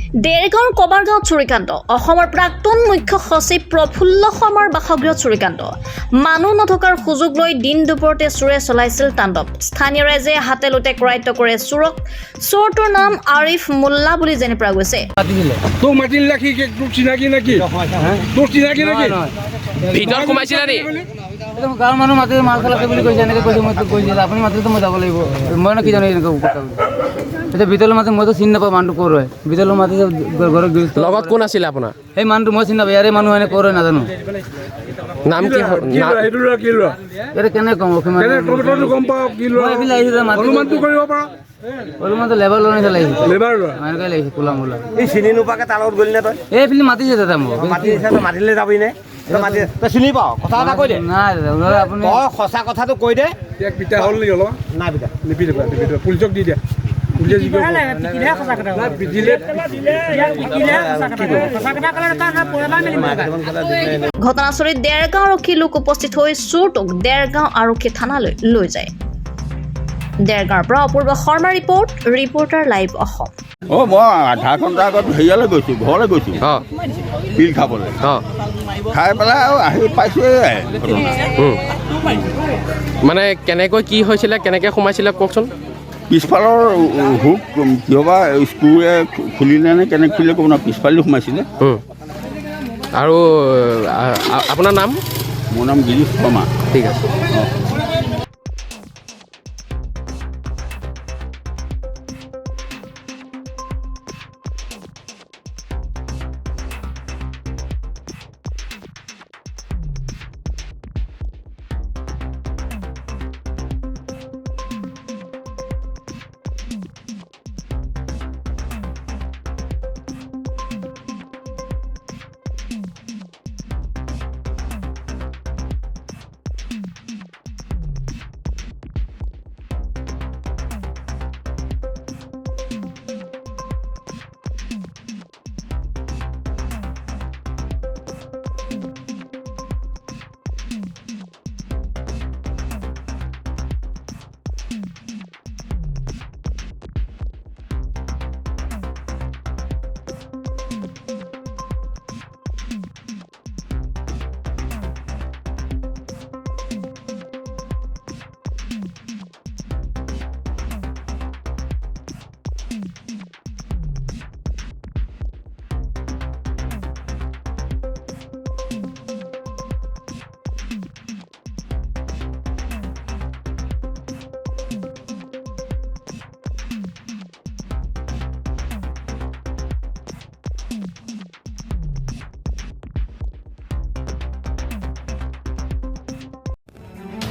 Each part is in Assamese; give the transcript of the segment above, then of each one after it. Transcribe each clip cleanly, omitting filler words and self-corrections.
দেৰগাঁৱৰ কবাৰগাঁৱত চুৰিকাণ্ড অসমৰ প্ৰাক্তন মুখ্য সচিব প্ৰফুল্ল শৰ্মাৰ বাসগৃহত চুৰিকাণ্ড মানুহ নথকাৰ সুযোগ লৈ দিন দুপৰতে চোৰে চলাইছিল তাণ্ডৱ স্থানীয় ৰাইজে হাতে লোটে কৰায়ত্ব কৰে চোৰক চোৰটোৰ নাম আৰিফ মোল্লা বুলি জানি পৰা গৈছে তোক মাতিল ৰাখি তোৰ চিনাকি নেকি তোৰ চিনাকি নেকি ভিতৰত সোমাইছিলা নি গাঁৱৰ মানুহ মাতি মাল খেলাছে বুলি কৈছে এনেকৈ কৈছে মই তোক কৈছিল আপুনি মাতিলেতো মই যাব লাগিব মই কি জানো এনেকৈ কথা এতিয়া ভিতৰলৈ মাতি মইতো চিনি নাপাওঁ মানুহটো ক'ৰ হয় ভিতৰলৈ মাতি ঘৰত গৃহস্থ লগত কোন আছিলে আপোনাৰ সেই মানুহটো মই চিনি নাপাওঁ ইয়াৰে মানুহ এনে ক'ৰ হয় নাজানো নাম কি সেইটো লোৱা কি লোৱা ইয়াতে কেনেকৈ ক'ম অসীমা তই গম পাৱ কি লোৱা মই এইফালে আহিছোঁ অনুমানটো কৰিব পাৰ অলপমানতো লেবাৰ লোৱাৰ নিচিনা লাগিছে লেবাৰ লোৱা এনেকৈ লাগিছে কোলা মোলা এই চিনি নোপোৱাকে তাৰ লগত গ'লি নে তই এইফালে মাতিছে দাদা মোক মাতিছে তই মাতিলে যাবি নে তই চিনি পাৱ কথা এটা কৈ দে নাই দাদা আপুনি তই সঁচা কথাটো কৈ দে ইয়াক পিতা হ'ল নেকি অলপ নাই পিতা নিপিটিবা পুলিচক দি দিয়া পুলিচে যি ঘটনাস্থলীত দেৰগাঁও আৰক্ষী লোক উপস্থিত হৈ চোৰটোক দেৰগাঁও আৰক্ষী থানালৈ লৈ যায় দেৰগাঁৱৰ পৰা অপূৰ্ব শৰ্মা ৰিপৰ্টাৰ লাইভ অসম মই আধা ঘণ্টা আগত হেৰিয়ালৈ গৈছোঁ ঘৰলৈ গৈছোঁ পিল খাবলৈ খাই পেলাই আৰু আহি পাইছোঁহে মানে কেনেকৈ কি হৈছিলে কেনেকৈ সোমাইছিলে কওকচোন পিছফালৰ হুক কিয়বা স্ক্ৰুৱে খুলিলে নে কেনেকৈ খুলিলে ক'ব নহয় পিছফালেদি সোমাইছিলে আৰু আপোনাৰ নাম মোৰ নাম গিৰীশ শৰ্মা ঠিক আছে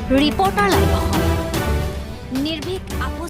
ৰিপৰ্টাৰ লাইভ অসম নিৰ্ভীক